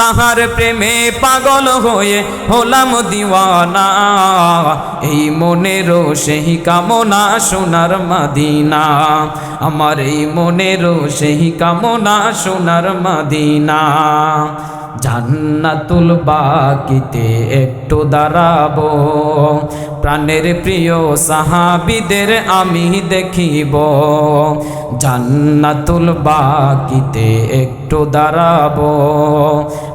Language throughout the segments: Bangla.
তাহার প্রেমে পাগল হয়ে হলাম দিওয়ানা। এই মনেরও সেই কামনা সোনার মদিনা, আমার এই মনেরও সেই কামনা সোনার মদিনা। জান্নাতুল বাকিতে একটু দাঁড়াবো, প্রাণের প্রিয় সাহাবীদের আমি দেখিব। জান্নাতুল বাকিতে একটু দাঁড়াবো,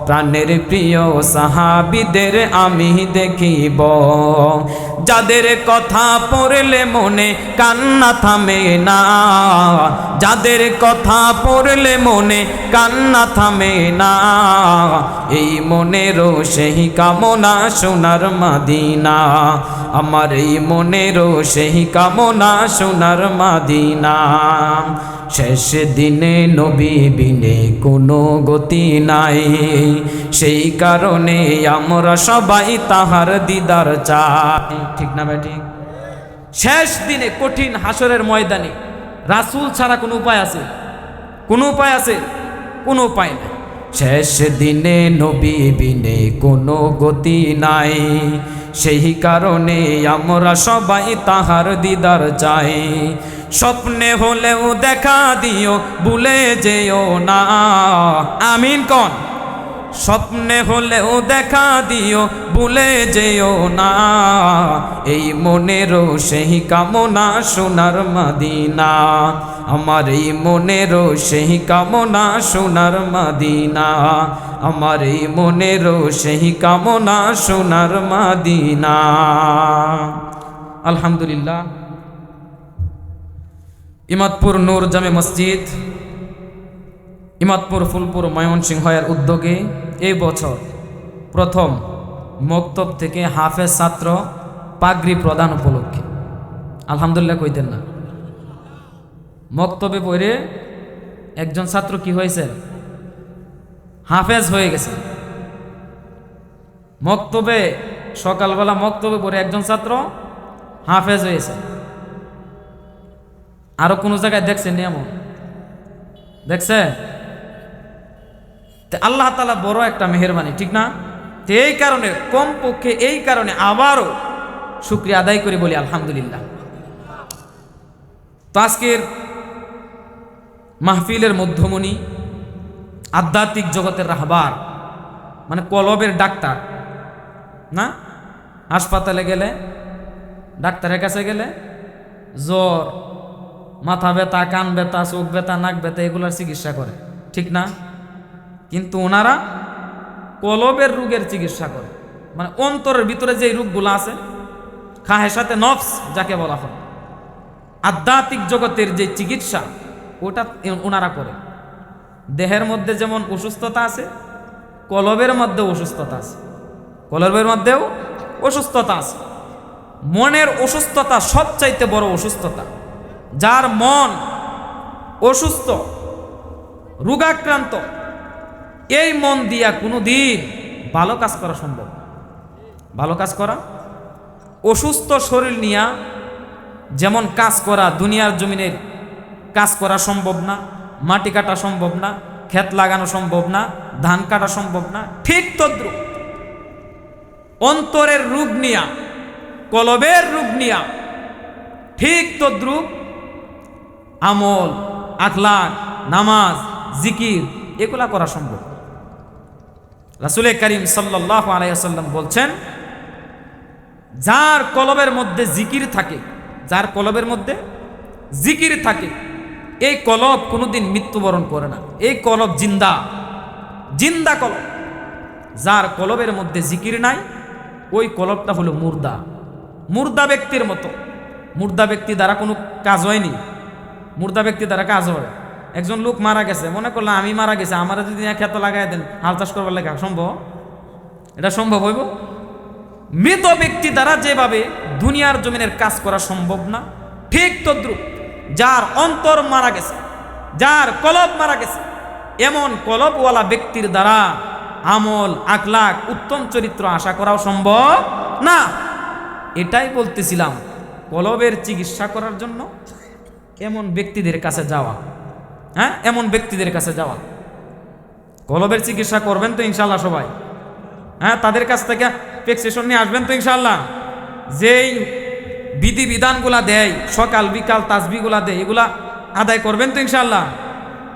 প্রাণের প্রিয় সাহাবীদের আমি দেখিব। যাদের কথা পড়লে মনে কান্না থামে না, যাদের কথা পড়লে মনে কান্না থামে না। এই মনেরও সেই কামনা সোনার মদিনা, আমার এই মনেরও সেই কামনা সোনার মদিনা। শেষ দিনে নবী বিনে কোনো গতি নাই, সেই কারণে আমরা সবাই তাহার দিদার চাই। ঠিক না ভাই? ঠিক। শেষ দিনে কঠিন হাসরের ময়দানে রাসূল ছাড়া কোনো উপায় আছে? কোনো উপায় আছে? কোনো উপায় নাই। শেষ দিনে নবী বিনে কোনো গতি নাই, সেই কারণে আমরা সবাই তাহার দিদার চাই। স্বপ্নে হলেও দেখা দিও, ভুলে যেও না। আমিন কোন? স্বপ্নে হলেও দেখা দিও, ভুলে যেও না। এই মনেরও সেই কামনা সোনার মদিনা, আমার এই মনেরও সেই কামনা সোনার মদিনা, আমার এই মনেরও সেই কামনা সোনার মদিনা। আলহামদুলিল্লাহ, ইমাদপুর নূর জামে মসজিদ, ইমাদপুর ফুলপুর ময়মনসিংহ এর উদ্যোগে এই বছর প্রথম মক্তব থেকে হাফেজ ছাত্র পাগড়ি প্রদান উপলক্ষে আলহামদুলিল্লাহ কইতেন না? মক্তবে পড়ে একজন ছাত্র কি হয়েছে? হাফেজ হয়ে গেছে। মক্তবে সকালবেলা মক্তবে পড়ে একজন ছাত্র হাফেজ হয়েছে। আরো কোন জায়গায় দেখছেন এমন? দেখছে? আল্লাহ তাআলা বড় একটা মেহেরবানি, ঠিক না? এই কারণে কমপক্ষে এই কারণে আবারও শুকরিয়া আদায় করে বলি আলহামদুলিল্লাহ। তো আজকের মাহফিলের মধ্যমণি, আধ্যাত্মিক জগতের রাহবার, মানে কলবের ডাক্তার না? হাসপাতালে গেলে, ডাক্তারের কাছে গেলে জ্বর, মাথা ব্যথা, কান ব্যথা, চোখ ব্যথা, নাক ব্যথা এগুলোর চিকিৎসা করে, ঠিক না? কিন্তু ওনারা কলবের রোগের চিকিৎসা করে, মানে অন্তরের ভিতরে যে রোগগুলো আছে, খাহেসাতে নফস যাকে বলা হয়, আধ্যাত্মিক জগতের যে চিকিৎসা ওটা ওনারা করে। দেহের মধ্যে যেমন অসুস্থতা আছে, কলবের মধ্যেও অসুস্থতা আছে, কলবের মধ্যেও অসুস্থতা আছে। মনের অসুস্থতা সবচাইতে বড় অসুস্থতা। যার মন অসুস্থ, রোগাক্রান্ত, এই মন দিয়া কোনোদিন ভালো কাজ করা সম্ভব? ভালো কাজ করা, অসুস্থ শরীর নিয়া যেমন কাজ করা, দুনিয়ার জমিনের কাজ করা সম্ভব না, মাটি কাটা সম্ভব না, ক্ষেত লাগানো সম্ভব না, ধান কাটা সম্ভব না, ঠিক তদ্রুপ অন্তরের রোগ নিয়া, কলবের রোগ নিয়া ঠিক তদ্রুপ আমল, আখলাক, নামাজ, জিকির এগুলা করা সম্ভব। রাসূল করিম সাল্লাল্লাহু আলাইহি ওয়াসাল্লাম বলছেন, যার কলবের মধ্যে জিকির থাকে, যার কলবের মধ্যে জিকির থাকে, এই কলব কোনোদিন মৃত্যুবরণ করে না। এই কলব জিন্দা, জিন্দা কলব। যার কলবের মধ্যে জিকির নাই, ওই কলবটা হলো মুর্দা, মুর্দা ব্যক্তির মতো। মুর্দা ব্যক্তি দ্বারা কোনো কাজ হয়নি, মুর্দা ব্যক্তি দ্বারা কাজ হয়। একজন লোক মারা গেছে, মনে করলাম আমি মারা গেছে, আমার যদি ক্ষেত লাগাই দেন হাল চাষ করবার লেখা সম্ভব? এটা সম্ভব হইব? মৃত ব্যক্তি দ্বারা যেভাবে দুনিয়ার জমিনের কাজ করা সম্ভব না, ঠিক তদ্রুপ যার অন্তর মারা গেছে, যার কলব মারা গেছে, এমন কলবওয়ালা ব্যক্তির দ্বারা আমল, আখলাক, উত্তম চরিত্র আশা করাও সম্ভব না। এটাই বলতেছিলাম, কলবের চিকিৎসা করার জন্য এমন ব্যক্তিদের কাছে যাওয়া, হ্যাঁ, এমন ব্যক্তিদের কাছে যাওয়া। কলবের চিকিৎসা করবেন তো ইনশাল্লাহ সবাই? হ্যাঁ, তাদের কাছ থেকে প্রেসক্রিপশন নিয়ে আসবেন তো ইনশাল্লাহ? যেই বিধিবিধানগুলা দেয়, সকাল বিকাল তাসবিহগুলা দেয়, এগুলা আদায় করবেন তো ইনশাল্লাহ?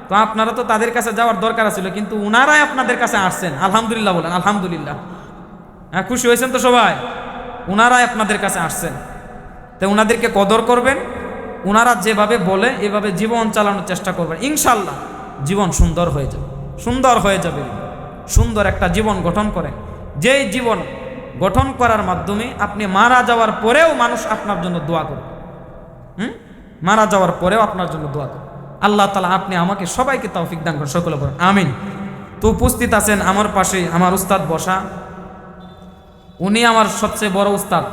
তো আপনারা তো তাদের কাছে যাওয়ার দরকার ছিল, কিন্তু উনারাই আপনাদের কাছে আসছেন। আলহামদুলিল্লাহ বলেন, আলহামদুলিল্লাহ। হ্যাঁ, খুশি হয়েছেন তো সবাই? উনারাই আপনাদের কাছে আসছেন, তো উনাদেরকে কদর করবেন। উনারা যেভাবে বলে এভাবে জীবন চালানোর চেষ্টা করবেন, ইনশাল্লাহ জীবন সুন্দর হয়ে যাবে, সুন্দর হয়ে যাবে। সুন্দর একটা জীবন গঠন করেন, যেই জীবন গঠন করার মাধ্যমে আপনি মারা যাওয়ার পরেও মানুষ আপনার জন্য দোয়া করবে। মারা যাওয়ার পরেও আপনার জন্য দোয়া করবে। আল্লাহ তাআলা আপনি আমাকে সবাইকে তৌফিক দান করেন, সকলে বলেন আমিন। তো উপস্থিত আছেন আমার পাশে আমার উস্তাদ বসা, উনি আমার সবচেয়ে বড় উস্তাদ।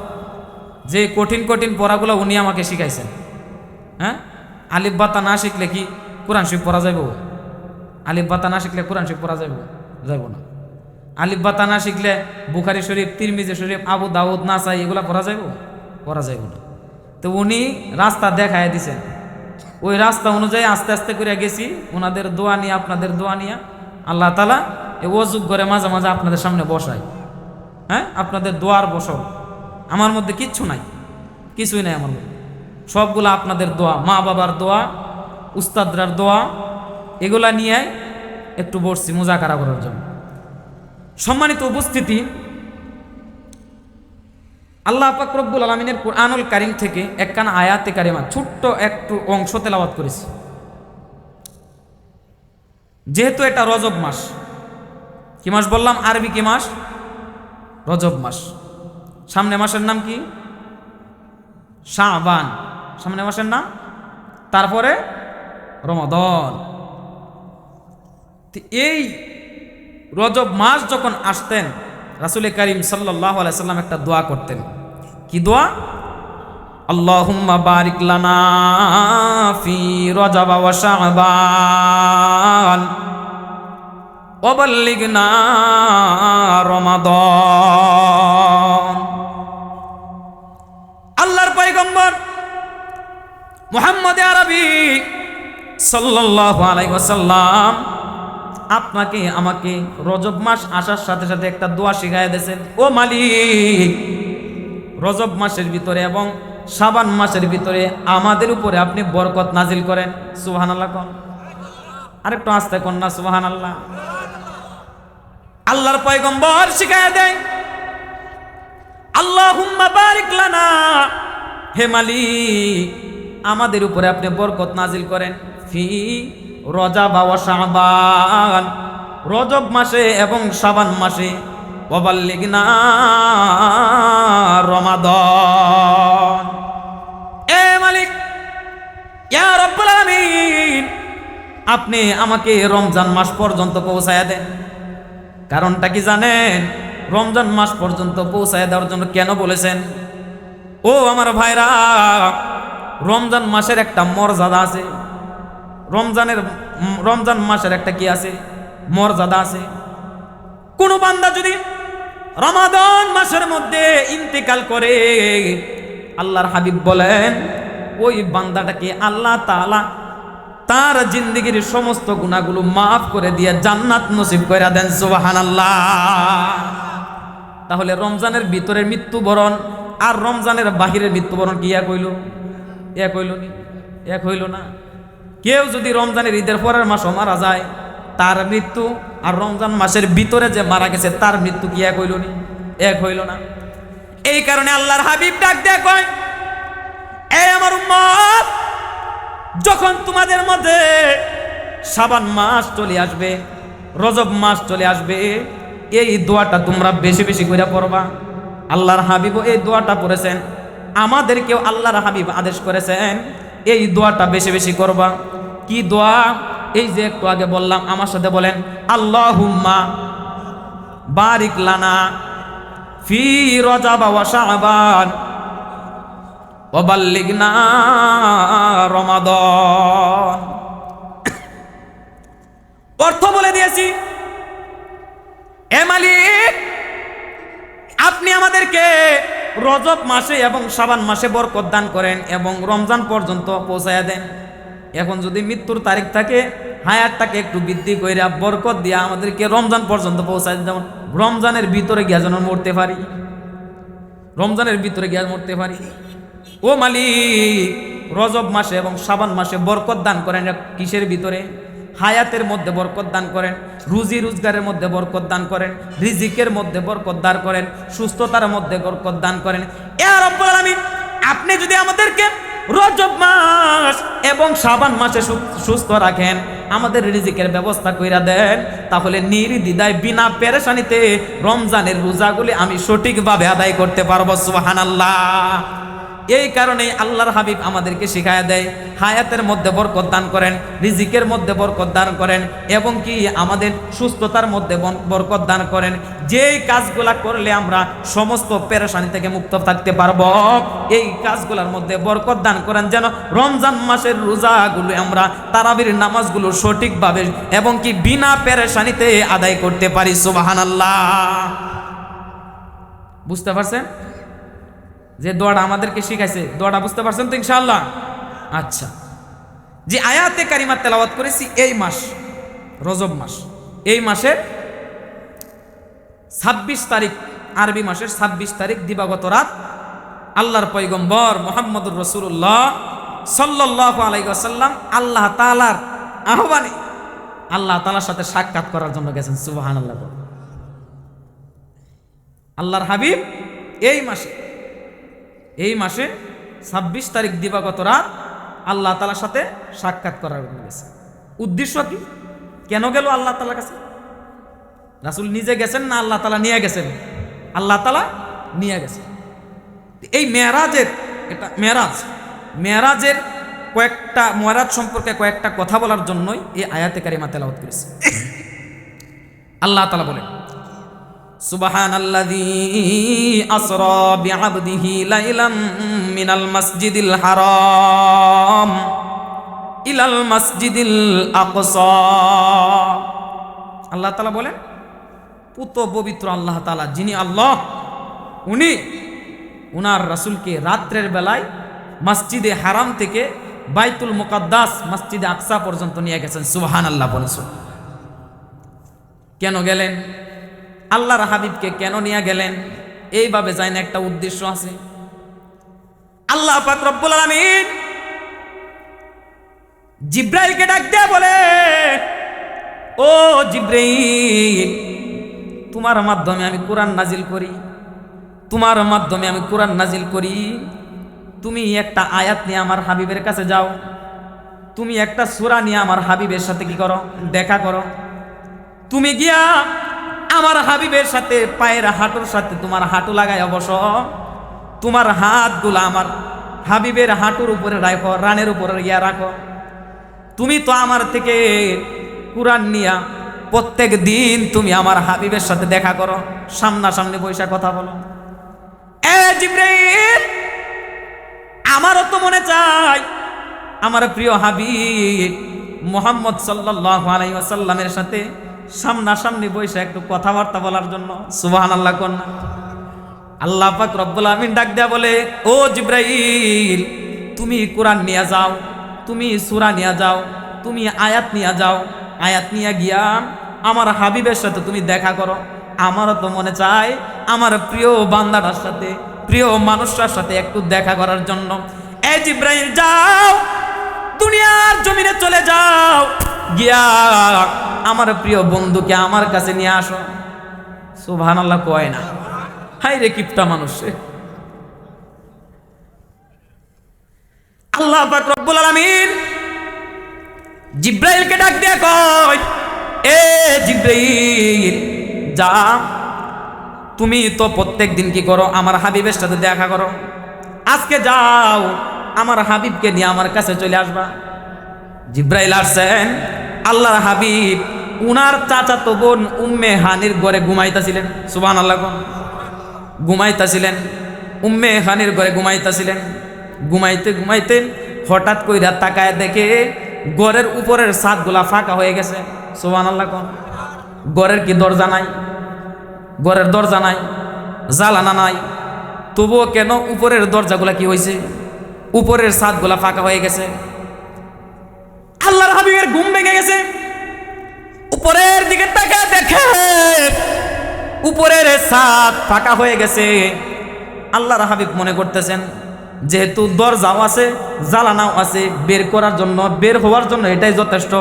যে কঠিন কঠিন পড়াগুলো উনি আমাকে শিখাইছেন। হ্যাঁ, আলিফ বাতা না শিখলে কি কোরআন শরীফ পড়া যাইব? আলিফ বাতা না শিখলে কোরআন শরীফ পড়া যাইব? যাইব না। আলিফ বাতা না শিখলে বুখারী শরীফ, তিরমিজি শরীফ, আবু দাউদ, নাসাই এগুলা পড়া যাইব? পড়া যাইব না। তো উনি রাস্তা দেখায় দিছেন, ওই রাস্তা অনুযায়ী আস্তে আস্তে করে গেছি। ওনাদের দোয়া নিয়ে, আপনাদের দোয়া নিয়ে আল্লাহ তাআলা এই অজুব করে মাঝে মাঝে আপনাদের সামনে বসায়। হ্যাঁ, আপনাদের দোয়ার বসল। আমার মধ্যে কিচ্ছু নাই, কিছুই নাই আমার মধ্যে, সবগুলো আপনাদের দোয়া, মা বাবার দোয়া, উস্তাদরার দোয়া, এগুলা নিয়ে একটু বসছি মুজাকারা করার জন্য। সম্মানিত উপস্থিতি, আল্লাহ পাক রব্বুল আলামিনের কুরআনুল কারীম থেকে একখানা আয়াতে কারিমা ছোট্ট একটু অংশ তেলাওয়াত করেছি। যেহেতু এটা রজব মাস, কি মাস বললাম? আরবি কি মাস? রজব মাস। সামনে মাসের নাম কি? শাবান। সামনে মাসের নাম, তারপরে রমাদান। এই রজব মাস যখন আসতেন, রাসূল কারীম সাল্লাল্লাহু আলাইহি সাল্লাম একটা দোয়া করতেন। কি দোয়া? আল্লাহুম্মা বারিক লানা ফি রজব ওয়া শাবান ওয়া বাল্লিগনা রমাদান। আল্লাহর পয়গম্বর মুহাম্মদ আরবি সাল্লাল্লাহু আলাইহি ওয়াসাল্লাম আপনাকে আমাকে রজব মাস আসার সাথে সাথে একটা দোয়া শিখাইয়া দিয়েছেন। ও মালিক, রজব মাসের ভিতরে এবং শাবান মাসের ভিতরে আমাদের উপরে আপনি বরকত নাজিল করেন। সুবহানাল্লাহ কোন, আরেকটু আস্তে কোন না সুবহানাল্লাহ। আল্লাহর পয়গম্বর শিখাইয়া দেন, আল্লাহুম্মা বারিক লানা, হে মালিক আমাদের উপরে আপনি বরকত নাজিল করেন, ফি রজব ওয়া শাবান, রজব মাসে এবং শাবান মাসে, ওয়া বাল্লিগনা রমাদান। এ মালিক, ইয়া রাব্বুল আলামিন, আপনি আমাকে রমজান মাস পর্যন্ত পৌঁছায়া দেন। কারণটা কি জানেন? রমজান মাস পর্যন্ত পৌঁছায় দেওয়ার জন্য কেন বলেছেন? ও আমার ভাইরা, রমজান মাসের একটা মর্যাদা আছে। রমজান মাসের একটা কি আছে? মর্যাদা আছে। কোন বান্দা যদি রমাদান মাসের মধ্যে ইন্তেকাল করে, আল্লাহর হাবিব বলেন ওই বান্দাটাকে আল্লাহ তাআলা তার জিন্দেগির সমস্ত গুনাহগুলো মাফ করে দিয়ে জান্নাত নসিব করে দেন। সুবহানাল্লাহ। তাহলে রমজানের ভিতরের মৃত্যুবরণ আর রমজানের বাহিরের মৃত্যুবরণ কি এক হইল? এক হইল নি? এক হইল না। কেউ যদি রমজানের ঈদের পরের মাসও মারা যায়, তার মৃত্যু আর রমজান মাসের ভিতরে যে মারা গেছে তার মৃত্যু কি এক হইল নি? এক হইল না। এই কারণে আল্লাহর হাবিব ডাক দেয়া কয়, এই আমার উম্মত, যখন তোমাদের মধ্যে শাবান মাস চলে আসবে, রজব মাস চলে আসবে, এই দোয়াটা তোমরা বেশি বেশি করে পড়বা। আল্লাহর হাবিবও এই দোয়াটা পড়েছেন, আমাদেরকেও আল্লাহর হাবিব আদেশ করেছেন এই দোয়াটা বেশি বেশি করবা। কি দোয়া? এই যে একটু আগে বললাম, আমার সাথে বলেন, আল্লাহুম্মা বারিক লানা ফি রজব ওয়া শাবান ওয়া বাল্লিগনা রমাদান। অর্থ বলে দিয়েছি। এ মালিক, আপনি আমাদেরকে রজব মাসে এবং শাবান মাসে বরকত দান করেন এবং রমজান পর্যন্ত পৌঁছায়া দেন। এখন যদি মৃত্যুর তারিখ থাকে হায়াতটাকে একটু বৃদ্ধি কইরা বরকত দিয়া আমাদেরকে রমজান পর্যন্ত পৌঁছায়, যেমন রমজানের ভিতরে গিয়া যেন মরতে পারি, রমজানের ভিতরে গিয়া মরতে পারি। ও মালিক, রজব মাসে এবং শাবান মাসে বরকত দান করেন। কিসের ভিতরে? হায়াতের মধ্যে বরকত দান করেন, রুজি রোজগারের মধ্যে বরকত দান করেন, রিজিকের মধ্যে বরকত দান করেন, সুস্থতার মধ্যে বরকত দান করেন। ইয়া রব্বুল আলামিন, আপনি যদি আমাদেরকে রজব মাস এবং শাবান মাসে সুস্থ রাখেন, আমাদের রিজিকের ব্যবস্থা কইরা দেন, তাহলে নির্দ্বিধায় বিনা পেরেশানিতে রমজানের রোজাগুলি আমি সঠিকভাবে আদায় করতে পারবো। সুবহানাল্লাহ। এই কারণেই আল্লাহর হাবিব আমাদেরকে শিখায়া দেয়, হায়াতের মধ্যে বরকত দান করেন, রিজিকের মধ্যে বরকত দান করেন, এবং কি আমাদের সুস্থতার মধ্যে বরকত দান করেন। যেই কাজগুলা করলে আমরা সমস্ত পেরেশানি থেকে মুক্ত থাকতে পারবো, এই কাজগুলোর মধ্যে বরকত দান করেন, যেন রমজান মাসের রোজাগুলো আমরা তারাবির নামাজগুলো সঠিকভাবে এবং কি বিনা পেরেশানিতে আদায় করতে পারি। সুবহানাল্লাহ। বুঝতে পারছেন যে দোয়াটা আমাদেরকে শিখাইছে? দোয়াটা বুঝতে পারছেন তো ইনশাআল্লাহ? আচ্ছা, যে আয়াতে কারিমা তেলাওয়াত করেছি এই মাস রজব মাস, এই মাসের 26 তারিখ, আরবি মাসের 26 তারিখ দিবাগত রাত আল্লাহর পয়গম্বর মুহাম্মদুর রাসূলুল্লাহ সাল্লাল্লাহু আলাইহি ওয়াসাল্লাম আল্লাহ তাআলার আহ্বানে আল্লাহ তাআলার সাথে সাক্ষাৎ করার জন্য গেছেন। সুবহানাল্লাহ। আল্লাহর হাবিব এই মাসে 26 তারিখ দিবাগত রাত আল্লাহ তাআলার সাথে সাক্ষাৎ করার জন্য গেছে। উদ্দেশ্য কি? কেন গেল আল্লাহ তাআলার কাছে? রাসূল নিজে গেছেন না আল্লাহ তাআলা নিয়ে গেছেন? আল্লাহ তাআলা নিয়ে গেছেন। এই মেরাজের, এটা মেরাজের কয়েকটা, মেরাজ সম্পর্কে কয়েকটা কথা বলার জন্যই এই আয়াতে কারিমা তেলাওয়াত করেছে। আল্লাহ তাআলা বলেন, সুবহানাল্লাযী আসরা বিআবদিহি লাইলাম মিনাল মাসজিদিল হারাম ইলাল মাসজিদিল আকসা। আল্লাহ তাআলা বলেন, পুত পবিত্র আল্লাহ তাআলা, যিনি আল্লাহ, উনি উনার রাসূলকে রাত্রের বেলায় মসজিদে হারাম থেকে বাইতুল মুকাদ্দাস মসজিদে আকসা পর্যন্ত নিয়ে গেছেন। সুবহানাল্লাহ বলেছেন। কেন গেলেন? আল্লাহর হাবিবকে কেন নিয়ে গেলেন? এইভাবে যায় না, একটা উদ্দেশ্য আছে। আল্লাহ পাক রব্বুল আলামিন জিব্রাইলকে ডাক দিয়ে বলে, ও জিব্রাইল, তোমার মাধ্যমে আমি কোরআন নাজিল করি, তোমার মাধ্যমে আমি কোরআন নাজিল করি। তুমি একটা আয়াত নিয়ে আমার হাবিবের কাছে যাও, তুমি একটা সূরা নিয়ে আমার হাবিবের সাথে কি করো? দেখা করো। তুমি গিয়া আমার হাবিবের সাথে পায়ের হাঁটুর সাথে তোমার হাঁটু লাগায় বসো, তোমার হাতগুলো আমার হাবিবের হাঁটুর উপরে রাখো, রানের উপরে গিয়া রাখো। তুমি তো আমার থেকে কুরআন নিয়া প্রত্যেক দিন তুমি আমার হাবিবের সাথে দেখা করো, সামনাসামনি বসে কথা বলো। এ জিবরাইল, আমারও তো মনে চাই আমার প্রিয় হাবিব মুহাম্মদ সাল্লাল্লাহু আলাইহি ওয়াসাল্লামের সাথে সামনাসামনি বসে একটু কথাবার্তা বলার জন্য। সুবহানাল্লাহ কোন না? আল্লাহ পাক রব্বুল আমিন ডাক দেয়া বলে, ও জিবরাইল, তুমি কোরআন নিয়ে যাও, তুমি সূরা নিয়ে যাও, তুমি আয়াত নিয়ে যাও, আয়াত নিয়ে গিয়া আমার হাবিবের সাথে তুমি দেখা করো। আমারও তো মনে চায় আমার প্রিয় বান্দাটার সাথে, প্রিয় মানুষটার সাথে একটু দেখা করার জন্য। এ জিবরাইল, যাও, দুনিয়ার জমিনে চলে যাও, গিয়া আমার প্রিয় বন্ধুকে আমার কাছে নিয়ে আসো। সুবহানাল্লাহ কয় না? হাই রে কিপটা মানুষ। আল্লাহ পাক রব্বুল আলামিন জিব্রাইলকে ডাক দিয়ে কয়, এ জিব্রাইল, যা, তুমি তো প্রত্যেক দিন কি করো? আমার হাবিবের সাথে দেখা করো। আজকে যাও, আমার হাবিবকে নিয়ে আমার কাছে চলে আসবা। জিব্রাইল আসছেন, আল্লাহর হাবিব উনার চাচাতো বোন উম্মে হানির ঘরে ঘুমাইতেছিলেন। সুবহানাল্লাহ, ঘুমাইতেছিলেন, উম্মে হানির ঘরে ঘুমাইতেছিলেন। ঘুমাইতে ঘুমাইতে হঠাৎ কইরা তাকায় দেখে ঘরের উপরের ছাদগুলা ফাঁকা হয়ে গেছে। সুবহানাল্লাহ। ঘরের কি দরজা নাই? ঘরের দরজা নাই, জালানা নাই, তবুও কেন উপরের দরজাগুলা কি হয়েছে? উপরের ছাদগুলা ফাঁকা হয়ে গেছে। আল্লাহর হাবিবের ঘুম ভেঙে গেছে, উপরের দিকে তাকায় দেখে উপরের ছাদ ফাঁকা হয়ে গেছে। আল্লাহর হাবিব মনে করতেছেন যেহেতু দরজাও আছে জানালাও আছে, বের করার জন্য বের হওয়ার জন্য এটাই যথেষ্ট।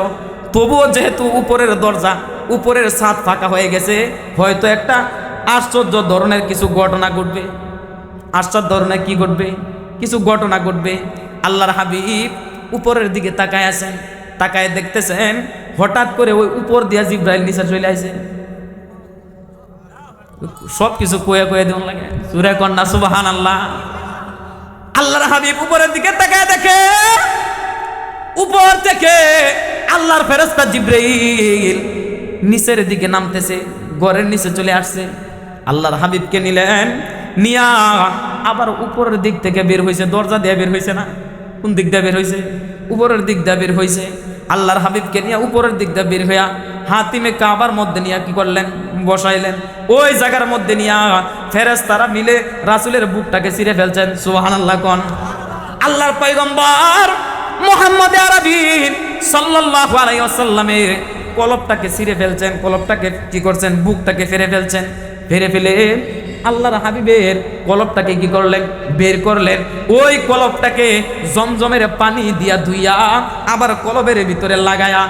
তবুও যেহেতু উপরের দরজা উপরের ছাদ ফাঁকা হয়ে গেছে, হয়তো একটা আশ্চর্য ধরনের কিছু ঘটনা ঘটবে। আশ্চর্য ধরনের কি ঘটবে? কিছু ঘটনা ঘটবে। আল্লাহর হাবিব উপরের দিকে তাকায় আছেন, তাকায় দেখতেছেন হঠাৎ করে ওই উপর দিয়া জিব্রাইল নিচে চলে আসে। সব কিছু কয়ে কয়ে দেওয়ার লাগে, সূরা কন্যা সুবহানাল্লাহ। আল্লাহর হাবিব উপরের দিকে তাকায় দেখে উপর থেকে আল্লাহর ফেরেশতা জিব্রাইল নিচের দিকে নামতেছে, ঘরের নিচে চলে আসছে। আল্লাহর হাবিবকে নিলেন, নিয়া আবার উপরের দিক থেকে বের হয়েছে। দরজা দিয়ে বের হয়েছে না, কোন দিক দিয়ে বের হয়েছে? উপরের দিক দিয়ে বের হয়েছে। আল্লাহর হাবিবকে নিয়ে উপরের দিক দিয়ে বের হইয়া হাতিমে কাবার মধ্যে নিয়ে কি করলেন? বসাইলেন। ওই জায়গার মধ্যে নিয়ে ফেরেশতারা মিলে রাসূলের বুকটাকে ছিঁড়ে ফেলছেন। সুবহানাল্লাহ কোন। আল্লাহর পয়গম্বর মুহাম্মদ আরবি সাল্লাল্লাহু আলাইহি ওয়াসাল্লামের কলবটাকে ছিঁড়ে ফেলছেন, কলবটাকে কি করছেন? বুকটাকে ফেরে ফেলছেন। ফেরে ফেলে আল্লাহর হাবিবের কলবটাকে কি করলেন? বের করলেন। ওই কলবটাকে জমজমের পানি দিয়া ধুইয়া আবার কলবের ভিতরে লাগায়া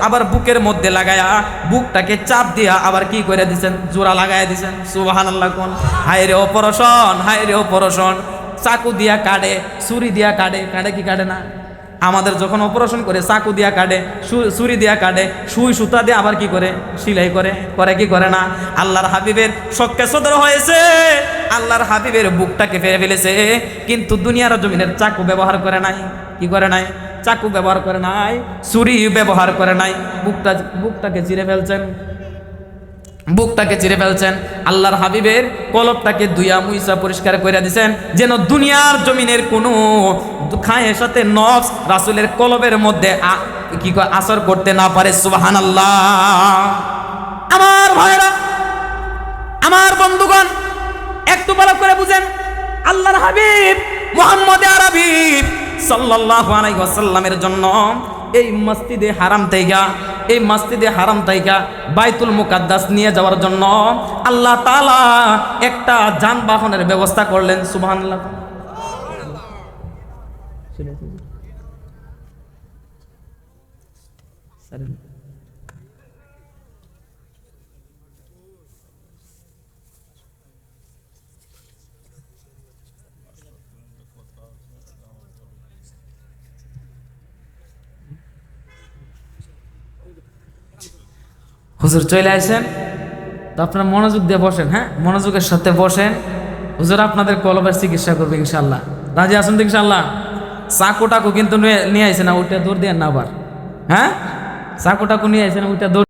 আবার বুকের মধ্যে লাগায়া বুকটাকে চাপ দিয়া আবার কি করে দিছেন? জোড়া লাগায়া দিছেন। সুবহানাল্লাহ কোন। হায় রে অপারেশন, হায় রে অপারেশন। চাকু দিয়া কাটে, ছুরি দিয়া কাটে, কাটে কি কাটে না? আমাদের যখন অপারেশন করে চাকু দিয়া কাটে, ছুরি দিয়া কাটে, সুই সুতা দিয়ে আবার কি করে? সেলাই করে, করে কি করে না? আল্লাহর হাবিবের শক্কে সদর হয়েছে, আল্লাহর হাবিবের বুকটাকে ফেরে ফেলেছে, কিন্তু দুনিয়ার জমিনের চাকু ব্যবহার করে নাই। কি করে নাই? চাকু ব্যবহার করে নাই, ছুরি ব্যবহার করে নাই। বুকটাকে চিরে ফেলছেন, বুকটাকে চিরে ফেলছেন। আল্লাহর হাবিবের কলবটাকে দুইয়া মুইসা পরিষ্কার করে দিয়েছেন, যেন দুনিয়ার জমিনের কোনো খায়ের সাথে নফস রাসূলের কলবের মধ্যে কি আসর করতে না পারে। সুবহানাল্লাহ। আমার ভাইরা, আমার বন্ধুগণ, একটু ভালো করে বুঝেন, আল্লাহর হাবিব মুহাম্মদ আরবি সাল্লাল্লাহু আলাইহি ওয়াসাল্লামের জন্য এই মসজিদে হারাম তাইকা বাইতুল মুকাদ্দাস নিয়ে যাওয়ার জন্য আল্লাহ তাআলা একটা যানবাহনের ব্যবস্থা করলেন। সুবহানাল্লাহ। হুজুর চলে আসেন, তো আপনারা মনোযোগ দিয়ে বসেন। হ্যাঁ, মনোযোগের সাথে বসেন। হুজুর আপনাদের কলবের চিকিৎসা করবে ইনশাআল্লাহ। রাজি আছেন তো ইনশাআল্লাহ? চাকু টাকু কিন্তু নিয়ে আইসে না, ওইটা দৌড় দিয়ে না আবার। হ্যাঁ, চাকু টাকু নিয়ে আইসে না, ওইটা দৌড়